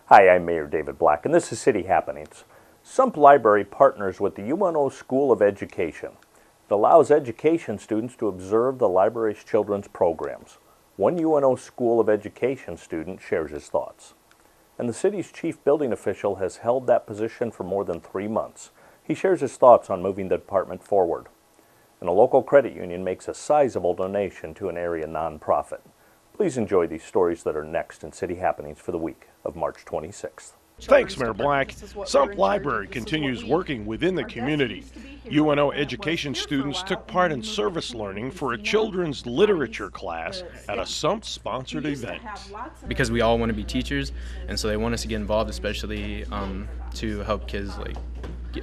Hi, I'm Mayor David Black, and this is City Happenings. Sump Library partners with the UNO School of Education. It allows education students to observe the library's children's programs. One UNO School of Education student shares his thoughts. And the city's chief building official has held that position for more than 3 months. He shares his thoughts on moving the department forward. And a local credit union makes a sizable donation to an area nonprofit. Please enjoy these stories that are next in City Happenings for the week of March 26th. Thanks, Mayor Black. Sump Library continues working within the community. UNO education students took part in service learning for a children's literature class at a Sump-sponsored event. Because we all want to be teachers, and so they want us to get involved, especially to help kids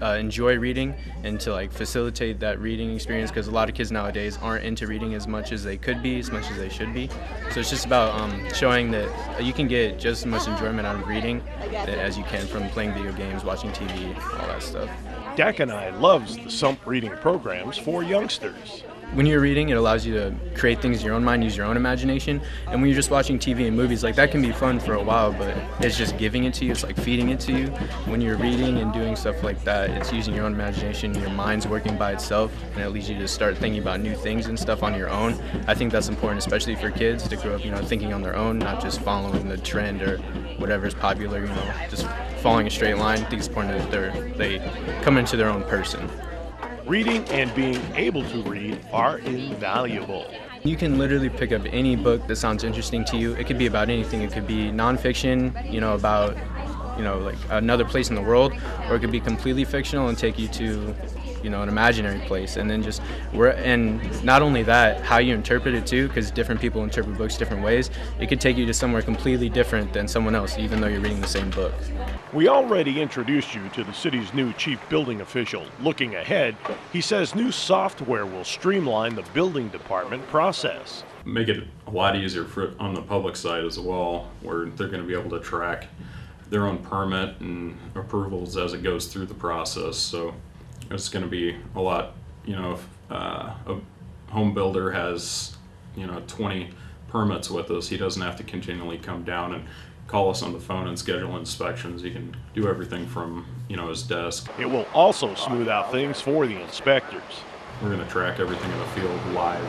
enjoy reading and to facilitate that reading experience, because a lot of kids nowadays aren't into reading as much as they could be, as much as they should be. So it's just about showing that you can get just as much enjoyment out of reading as you can from playing video games, watching TV, all that stuff. Dak and I loves the Sump reading programs for youngsters. When you're reading, it allows you to create things in your own mind, use your own imagination. And when you're just watching TV and movies, that can be fun for a while, but it's just giving it to you. It's like feeding it to you. When you're reading and doing stuff like that, it's using your own imagination. Your mind's working by itself, and it leads you to start thinking about new things and stuff on your own. I think that's important, especially for kids, to grow up, thinking on their own, not just following the trend or whatever's popular, just following a straight line. I think it's important that they come into their own person. Reading and being able to read are invaluable. You can literally pick up any book that sounds interesting to you. It could be about anything. It could be nonfiction, about, another place in the world, or it could be completely fictional and take you to, an imaginary place. And then and not only that, how you interpret it too, because different people interpret books different ways. It could take you to somewhere completely different than someone else, even though you're reading the same book. We already introduced you to the city's new chief building official. Looking ahead, he says new software will streamline the building department process. Make it a lot easier on the public side as well, where they're going to be able to track their own permit and approvals as it goes through the process. So it's going to be a lot, if a home builder has, 20 permits with us, he doesn't have to continually come down and call us on the phone and schedule inspections. He can do everything from, his desk. It will also smooth out things for the inspectors. We're going to track everything in the field live.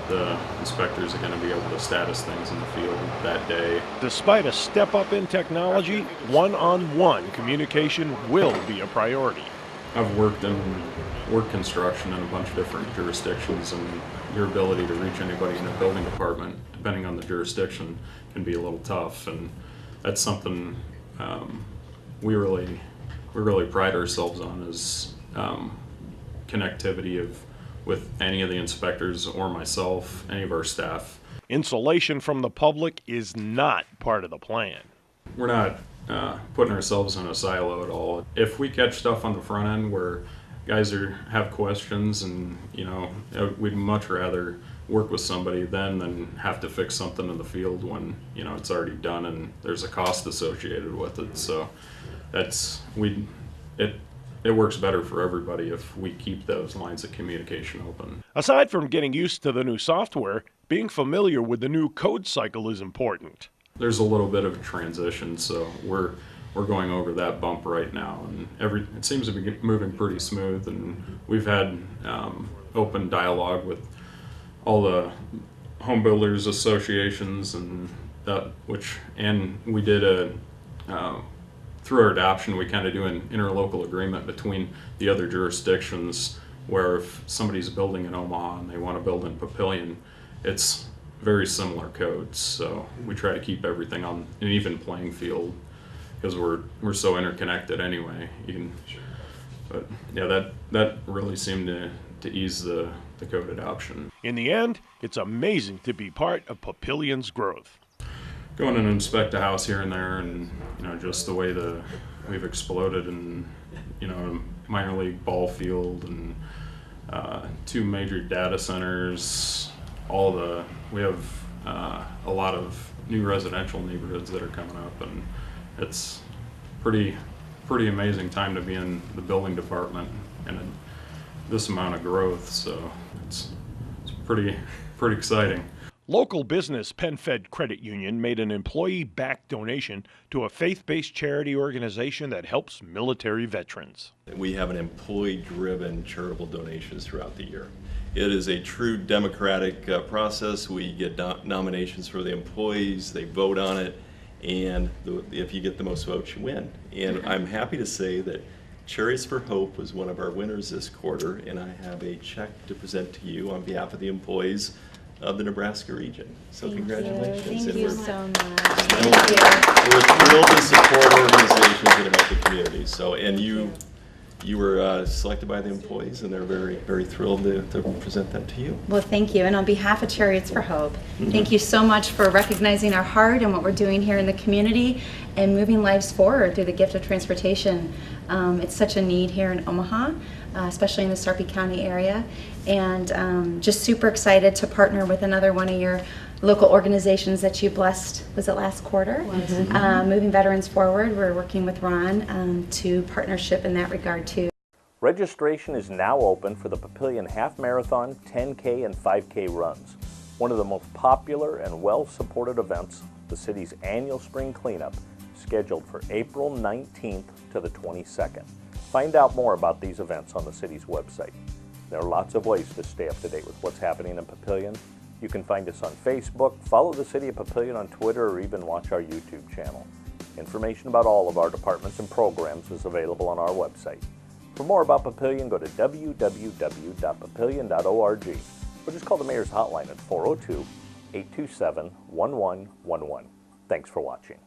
The inspectors are going to be able to status things in the field that day. Despite a step up in technology, one-on-one communication will be a priority. I've worked construction in a bunch of different jurisdictions, and your ability to reach anybody in a building department, depending on the jurisdiction, can be a little tough, and that's something we really pride ourselves on, is connectivity with any of the inspectors or myself, any of our staff. Insulation from the public is not part of the plan. We're not putting ourselves in a silo at all. If we catch stuff on the front end where guys have questions, and we'd much rather work with somebody then than have to fix something in the field when it's already done and there's a cost associated with it. So it works better for everybody if we keep those lines of communication open. Aside from getting used to the new software, being familiar with the new code cycle is important. There's a little bit of a transition, so we're going over that bump right now, and it seems to be moving pretty smooth, and we've had open dialogue with all the home builders associations, and we did through our adoption, we kind of do an interlocal agreement between the other jurisdictions, where if somebody's building in Omaha and they want to build in Papillion, it's very similar codes. So we try to keep everything on an even playing field, because we're so interconnected anyway. But yeah, that really seemed to ease the code adoption. In the end, it's amazing to be part of Papillion's growth. Going and inspect a house here and there, and just the way we've exploded, and a minor league ball field, and 2 major data centers. We have a lot of new residential neighborhoods that are coming up, and it's pretty amazing time to be in the building department and this amount of growth. So it's pretty exciting. Local business PenFed Credit Union made an employee-backed donation to a faith-based charity organization that helps military veterans. We have an employee-driven charitable donations throughout the year. It is a true democratic process. We get nominations for the employees, they vote on it, and if you get the most votes, you win. And I'm happy to say that Chariots for Hope was one of our winners this quarter, and I have a check to present to you on behalf of the employees of the Nebraska region. So congratulations. Thank you so much. We're thrilled to support organizations that help the community. So, and you were selected by the employees, and they're very, very thrilled to present that to you. Well, thank you. And on behalf of Chariots for Hope, thank you so much for recognizing our heart and what we're doing here in the community and moving lives forward through the gift of transportation. It's such a need here in Omaha, especially in the Sarpy County area. And just super excited to partner with another one of your local organizations that you blessed, was it last quarter? Moving Veterans Forward. We're working with Ron to partnership in that regard too. Registration is now open for the Papillion Half Marathon, 10K, and 5K runs. One of the most popular and well-supported events, the city's annual spring cleanup, scheduled for April 19th to the 22nd. Find out more about these events on the city's website. There are lots of ways to stay up to date with what's happening in Papillion. You can find us on Facebook, follow the City of Papillion on Twitter, or even watch our YouTube channel. Information about all of our departments and programs is available on our website. For more about Papillion, go to www.papillion.org or just call the Mayor's Hotline at 402-827-1111. Thanks for watching.